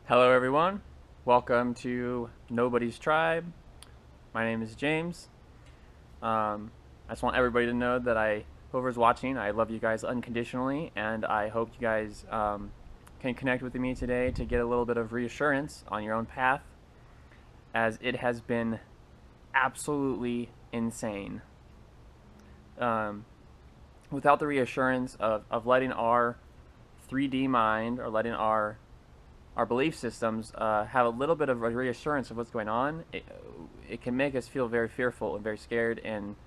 Hello, everyone. Welcome to Nobody's Tribe. My name is James. I just want everybody to know that whoever's watching, I love you guys unconditionally, and I hope you guys can connect with me today to get a little bit of reassurance on your own path, as it has been absolutely insane. Without the reassurance of letting our 3D mind, or letting our belief systems have a little bit of a reassurance of what's going on, it can make us feel very fearful and very scared, and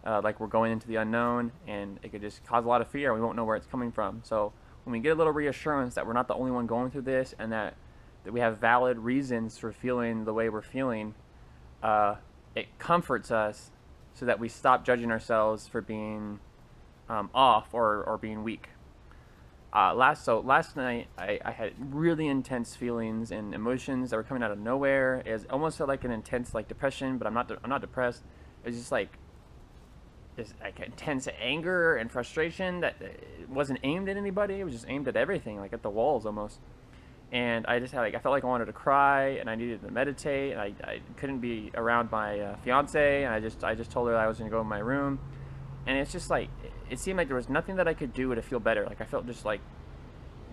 like we're going into the unknown, and it could just cause a lot of fear, and we won't know where it's coming from. So when we get a little reassurance that we're not the only one going through this, and that we have valid reasons for feeling the way we're feeling, it comforts us so that we stop judging ourselves for being off or being weak. Last night I had really intense feelings and emotions that were coming out of nowhere. It almost felt like an intense depression, but I'm not depressed. It was just like this intense anger and frustration that it wasn't aimed at anybody. It was just aimed at everything, like at the walls almost. And I just had I felt like I wanted to cry, and I needed to meditate, and I couldn't be around my fiance, and I just told her I was gonna go in my room. And it's just like, it seemed like there was nothing that I could do to feel better. Like I felt just like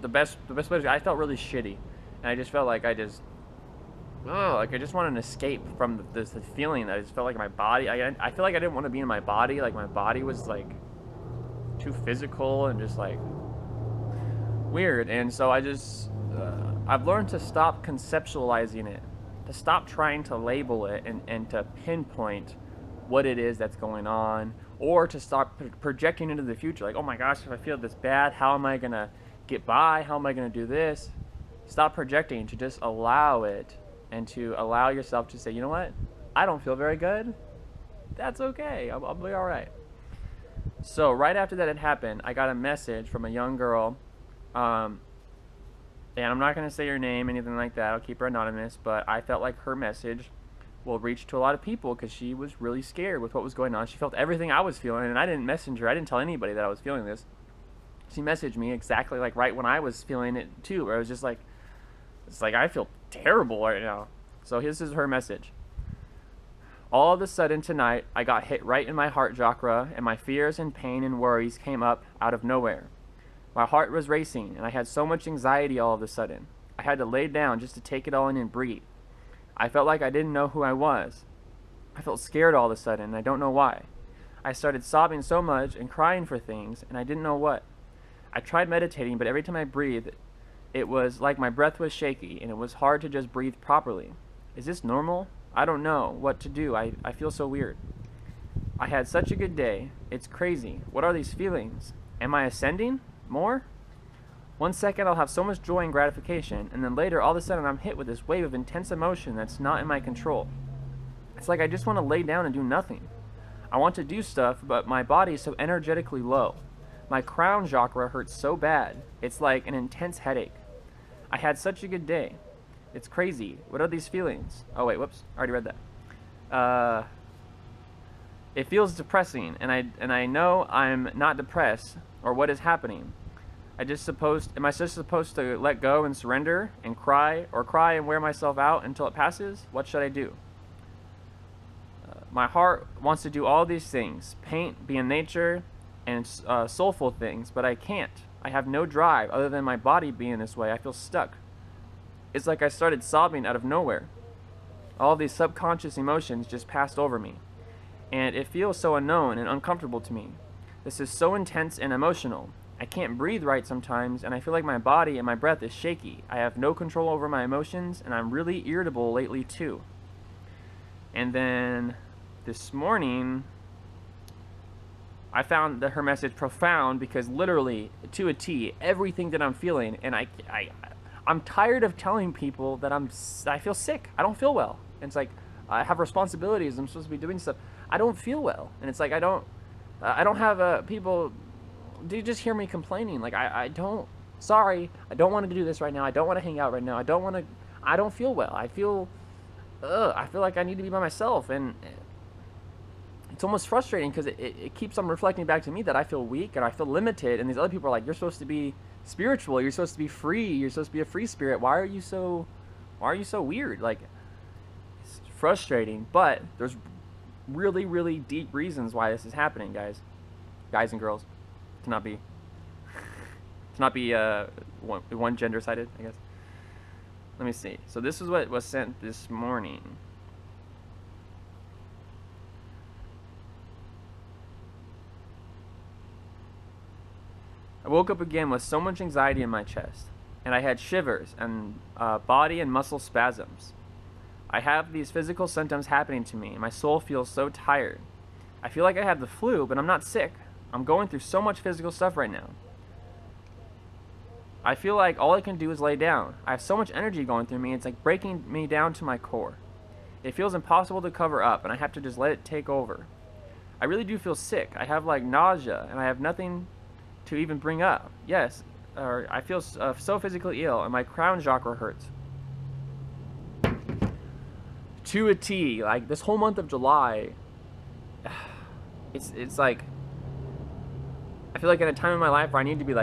the best way. I felt really shitty, and I just felt like I just wanted an escape from this feeling. That I just felt like my body. I feel like I didn't want to be in my body. Like my body was like too physical and just like weird. And so I've learned to stop conceptualizing it, to stop trying to label it and to pinpoint what it is that's going on, or to stop projecting into the future. Like, oh my gosh, if I feel this bad, how am I gonna get by? How am I gonna do this? Stop projecting, to just allow it, and to allow yourself to say, you know what? I don't feel very good. That's okay. I'll be all right. So right after that had happened, I got a message from a young girl, and I'm not gonna say her name, anything like that. I'll keep her anonymous. But I felt like her message will reach to a lot of people, because she was really scared with what was going on. She felt everything I was feeling, and I didn't message her. I didn't tell anybody that I was feeling this. She messaged me exactly like right when I was feeling it too, where I was just like, it's like I feel terrible right now. So this is her message. All of a sudden tonight, I got hit right in my heart chakra, and my fears and pain and worries came up out of nowhere. My heart was racing, and I had so much anxiety all of a sudden. I had to lay down just to take it all in and breathe. I felt like I didn't know who I was. I felt scared all of a sudden, and I don't know why. I started sobbing so much and crying for things, and I didn't know what. I tried meditating, but every time I breathed, it was like my breath was shaky, and it was hard to just breathe properly. Is this normal? I don't know what to do. I feel so weird. I had such a good day. It's crazy. What are these feelings? Am I ascending? More? 1 second I'll have so much joy and gratification, and then later all of a sudden I'm hit with this wave of intense emotion that's not in my control. It's like I just want to lay down and do nothing. I want to do stuff, but my body is so energetically low. My crown chakra hurts so bad. It's like an intense headache. I had such a good day. It's crazy. What are these feelings? Oh wait, whoops, I already read that. It feels depressing, and I know I'm not depressed, or what is happening. Am I just supposed to let go and surrender and cry and wear myself out until it passes? What should I do? My heart wants to do all these things, paint, be in nature, and soulful things, but I can't. I have no drive other than my body being this way. I feel stuck. It's like I started sobbing out of nowhere. All these subconscious emotions just passed over me, and it feels so unknown and uncomfortable to me. This is so intense and emotional. I can't breathe right sometimes, and I feel like my body and my breath is shaky. I have no control over my emotions, and I'm really irritable lately too. And then this morning, I found her message profound, because literally, to a T, everything that I'm feeling, and I'm tired of telling people that I feel sick. I don't feel well. And it's like, I have responsibilities. I'm supposed to be doing stuff. I don't feel well, and it's like I don't have people. Do you just hear me complaining? Like, sorry, I don't want to do this right now. I don't want to hang out right now. I don't feel well. I feel like I need to be by myself. And it's almost frustrating, because it keeps on reflecting back to me that I feel weak and I feel limited. And these other people are like, you're supposed to be spiritual. You're supposed to be free. You're supposed to be a free spirit. Why are you so weird? Like, it's frustrating, but there's really, really deep reasons why this is happening, guys and girls, to not be one gender sided, I guess. Let me see. So this is what was sent this morning. I woke up again with so much anxiety in my chest, and I had shivers and body and muscle spasms. I have these physical symptoms happening to me, and my soul feels so tired. I feel like I have the flu, but I'm not sick. I'm going through so much physical stuff right now. I feel like all I can do is lay down. I have so much energy going through me, it's like breaking me down to my core. It feels impossible to cover up, and I have to just let it take over. I really do feel sick. I have like nausea, and I have nothing to even bring up. Yes, I feel so physically ill, and my crown chakra hurts. To a T, like this whole month of July, it's like, I feel like in a time in my life where I need to be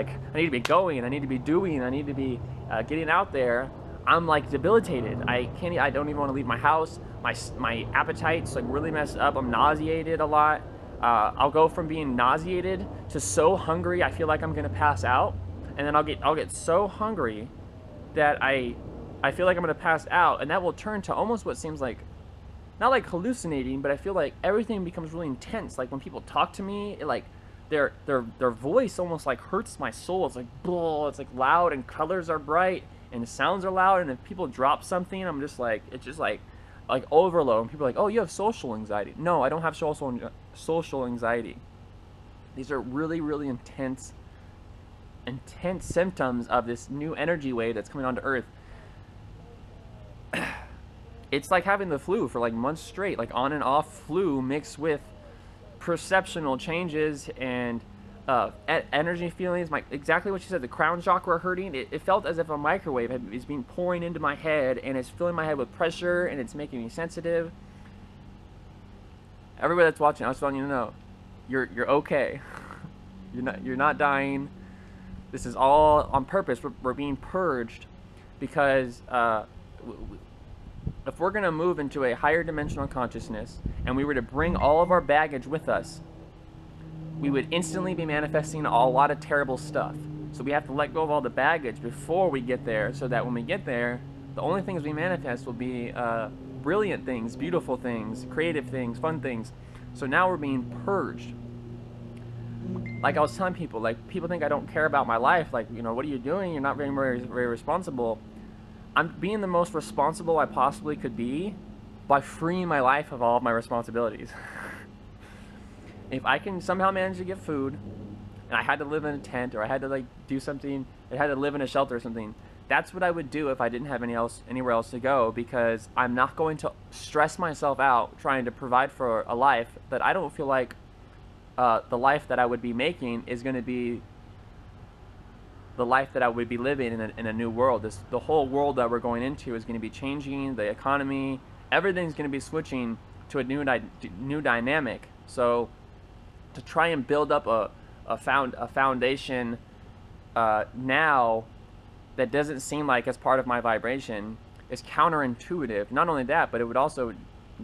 going, I need to be doing, I need to be getting out there, I'm like debilitated. I don't even want to leave my house. My appetite's like really messed up. I'm nauseated a lot. I'll go from being nauseated to so hungry I feel like I'm gonna pass out, and then I'll get so hungry that I feel like I'm gonna pass out, and that will turn to almost what seems like, not like hallucinating, but I feel like everything becomes really intense. Like when people talk to me, it like their voice almost like hurts my soul. It's like blah, it's like loud, and colors are bright, and the sounds are loud, and if people drop something, I'm just like, it's just like overload. And people are like, oh, you have social anxiety. No, I don't have social anxiety. These are really, really intense symptoms of this new energy wave that's coming onto Earth. It's like having the flu for like months straight, like on and off flu mixed with perceptional changes and energy feelings. Exactly what you said, the crown chakra hurting. It felt as if a microwave is being pouring into my head, and it's filling my head with pressure, and it's making me sensitive. Everybody that's watching, I was telling you to know, you're okay. You're not dying. This is all on purpose. We're being purged because if we're going to move into a higher dimensional consciousness, and we were to bring all of our baggage with us, we would instantly be manifesting a lot of terrible stuff. So we have to let go of all the baggage before we get there, so that when we get there, the only things we manifest will be brilliant things, beautiful things, creative things, fun things. So now we're being purged. Like I was telling people, like people think I don't care about my life. Like, you know, what are you doing? You're not very responsible. I'm being the most responsible I possibly could be by freeing my life of all of my responsibilities. If I can somehow manage to get food, and I had to live in a tent, or I had to like do something, I had to live in a shelter or something, that's what I would do if I didn't have anywhere else to go, because I'm not going to stress myself out trying to provide for a life that I don't feel like the life that I would be making is going to be the life that I would be living in a new world. The whole world that we're going into is going to be changing. The economy, everything's going to be switching to a new dynamic. So to try and build up a foundation now that doesn't seem like it's part of my vibration is counterintuitive. Not only that, but it would also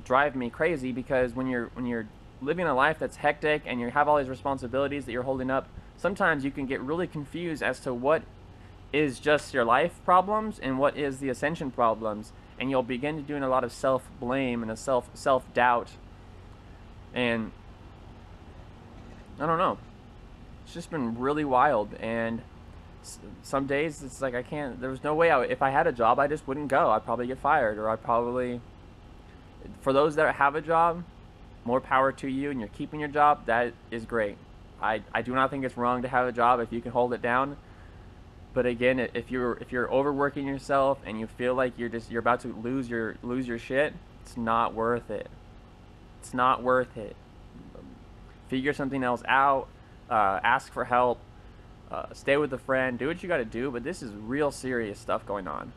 drive me crazy, because when you're living a life that's hectic and you have all these responsibilities that you're holding up, sometimes you can get really confused as to what is just your life problems and what is the ascension problems, and you'll begin to doing a lot of self-blame and a self-doubt, and I don't know, it's just been really wild. And some days it's like there's no way if I had a job, I just wouldn't go. I'd probably get fired, or for those that have a job, more power to you, and you're keeping your job. That is great. I do not think it's wrong to have a job if you can hold it down. But again, if you're overworking yourself and you feel like you're about to lose your shit, it's not worth it. It's not worth it. Figure something else out. Ask for help. Stay with a friend. Do what you got to do. But this is real serious stuff going on,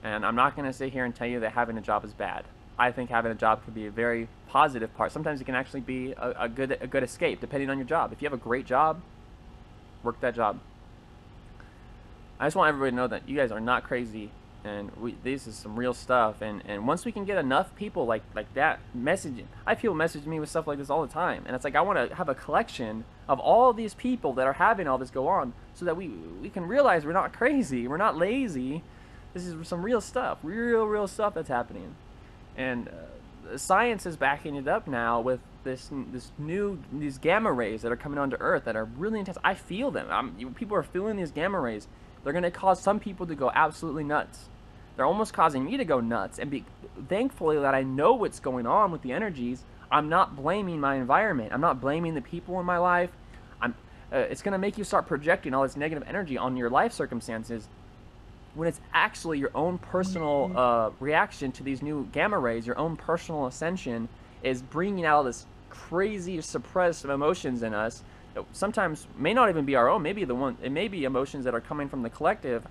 and I'm not going to sit here and tell you that having a job is bad. I think having a job could be a very positive part. Sometimes it can actually be a good escape, depending on your job. If you have a great job, work that job. I just want everybody to know that you guys are not crazy, and this is some real stuff. And once we can get enough people like that messaging, I feel message me with stuff like this all the time, and it's like I want to have a collection of all these people that are having all this go on, so that we can realize we're not crazy, we're not lazy. This is some real stuff, real stuff that's happening, and science is backing it up now with these gamma rays that are coming onto Earth that are really intense. I feel them. People are feeling these gamma rays. They're going to cause some people to go absolutely nuts. They're almost causing me to go nuts. And thankfully that I know what's going on with the energies, I'm not blaming my environment. I'm not blaming the people in my life. It's going to make you start projecting all this negative energy on your life circumstances, when it's actually your own personal reaction to these new gamma rays. Your own personal ascension is bringing out this crazy suppressed emotions in us that sometimes may not even be our own. It may be emotions that are coming from the collective,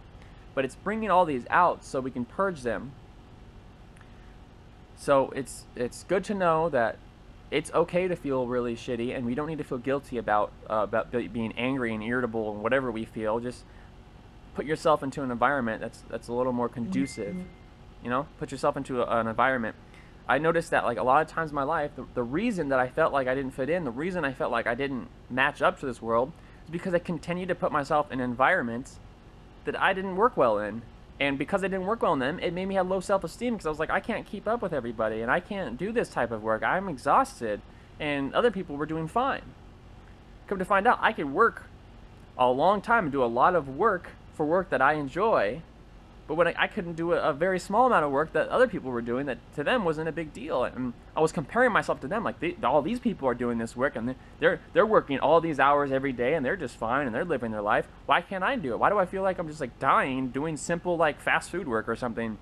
but it's bringing all these out so we can purge them. So it's good to know that it's okay to feel really shitty, and we don't need to feel guilty about being angry and irritable and whatever we feel. Just put yourself into an environment that's a little more conducive. You know, put yourself into an environment. I noticed that like a lot of times in my life, the reason that I felt like I didn't fit in, the reason I felt like I didn't match up to this world, is because I continued to put myself in environments that I didn't work well in. And because I didn't work well in them, it made me have low self-esteem, because I was like, I can't keep up with everybody, and I can't do this type of work. I'm exhausted, and other people were doing fine. Come to find out, I could work a long time and do a lot of work for work that I enjoy, but when I couldn't do a very small amount of work that other people were doing that to them wasn't a big deal. And I was comparing myself to them, like all these people are doing this work, and they're working all these hours every day, and they're just fine, and they're living their life. Why can't I do it? Why do I feel like I'm just like dying doing simple like fast food work or something?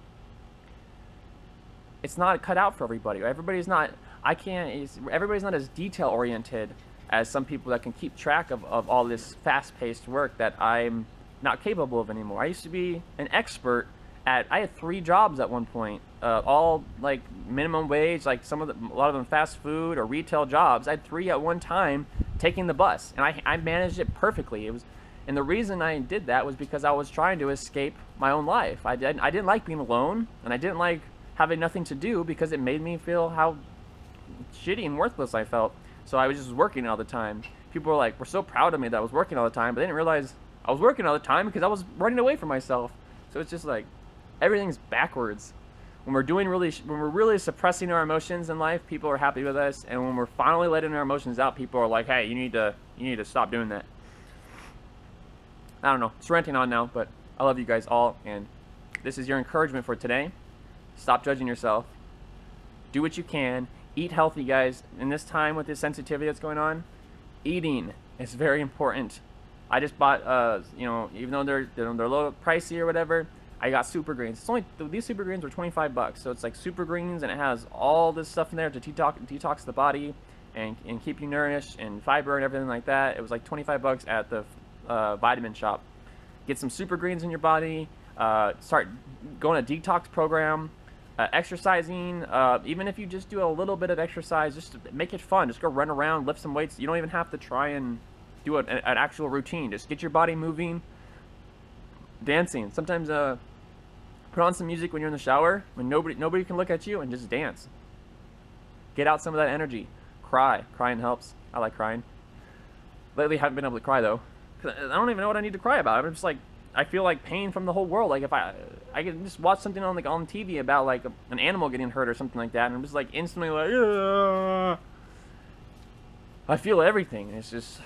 It's not cut out for everybody. Everybody's not as detail oriented as some people that can keep track of all this fast-paced work that I'm not capable of anymore. I used to be an expert I had 3 jobs at one point, all like minimum wage, like a lot of them fast food or retail jobs. I had 3 at one time taking the bus, and I managed it perfectly. And the reason I did that was because I was trying to escape my own life. I didn't like being alone, and I didn't like having nothing to do, because it made me feel how shitty and worthless I felt. So I was just working all the time. People were so proud of me that I was working all the time, but they didn't realize I was working all the time because I was running away from myself. So it's just like everything's backwards. When we're really suppressing our emotions in life, people are happy with us, and when we're finally letting our emotions out, people are like, "Hey, you need to stop doing that." I don't know. It's ranting on now, but I love you guys all, and this is your encouragement for today. Stop judging yourself. Do what you can. Eat healthy, guys. In this time with this sensitivity that's going on, eating is very important. I just bought, even though they're a little pricey or whatever, I got super greens. These super greens were $25, so it's like super greens, and it has all this stuff in there to detox the body and keep you nourished, and fiber and everything like that. It was like $25 at the vitamin shop. Get some super greens in your body. Start going a detox program. Exercising, even if you just do a little bit of exercise, just to make it fun. Just go run around, lift some weights. You don't even have to try and do an actual routine. Just get your body moving. Dancing. Sometimes put on some music when you're in the shower, when nobody can look at you, and just dance. Get out some of that energy. Cry. Crying helps. I like crying. Lately, I haven't been able to cry though, because I don't even know what I need to cry about. I'm just like, I feel like pain from the whole world. Like if I can just watch something on TV about like an animal getting hurt or something like that, and I'm just like instantly like, "Ugh." I feel everything. It's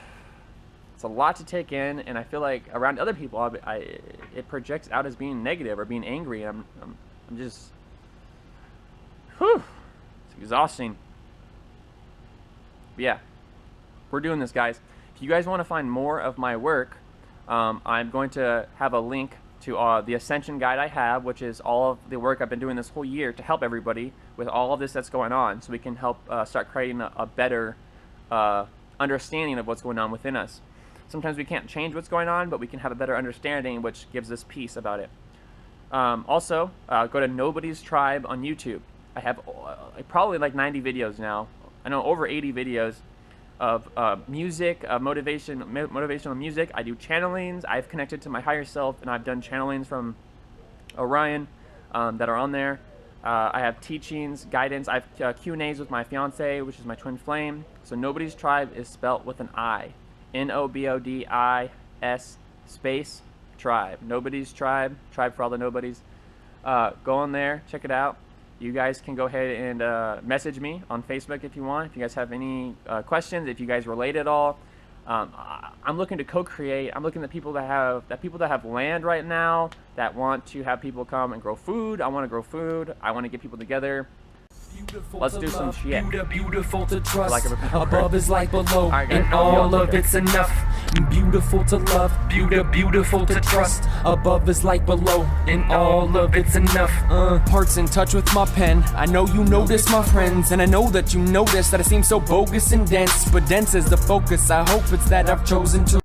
a lot to take in, and I feel like around other people, it projects out as being negative or being angry. I'm just, it's exhausting. But yeah, we're doing this, guys. If you guys want to find more of my work, I'm going to have a link to the Ascension guide I have, which is all of the work I've been doing this whole year to help everybody with all of this that's going on, so we can help start creating a better understanding of what's going on within us. Sometimes we can't change what's going on, but we can have a better understanding, which gives us peace about it. Also, go to Nobodistribe on YouTube. I have probably like 90 videos now. I know over 80 videos. music, motivational music. I do channelings. I've connected to my higher self, and I've done channelings from Orion that are on there. I have teachings, guidance. I have Q&As with my fiance, which is my twin flame. So Nobody's Tribe is spelt with an I. Nobodis space tribe. Nobody's Tribe. Tribe for all the nobodies. Go on there. Check it out. You guys can go ahead and message me on Facebook if you want. If you guys have any questions, if you guys relate at all. I'm looking to co-create. I'm looking at people that have land right now that want to have people come and grow food. I want to grow food. I want to get people together. Beautiful Let's do some shit. Beautiful to trust. Like above is like below, right, guys, and all of it's enough. Beautiful to love, beautiful to trust. Above is like below, and all of it's enough. Heart's in touch with my pen. I know you notice my friends, and I know that you notice that it seems so bogus and dense. But dense is the focus. I hope it's that I've chosen to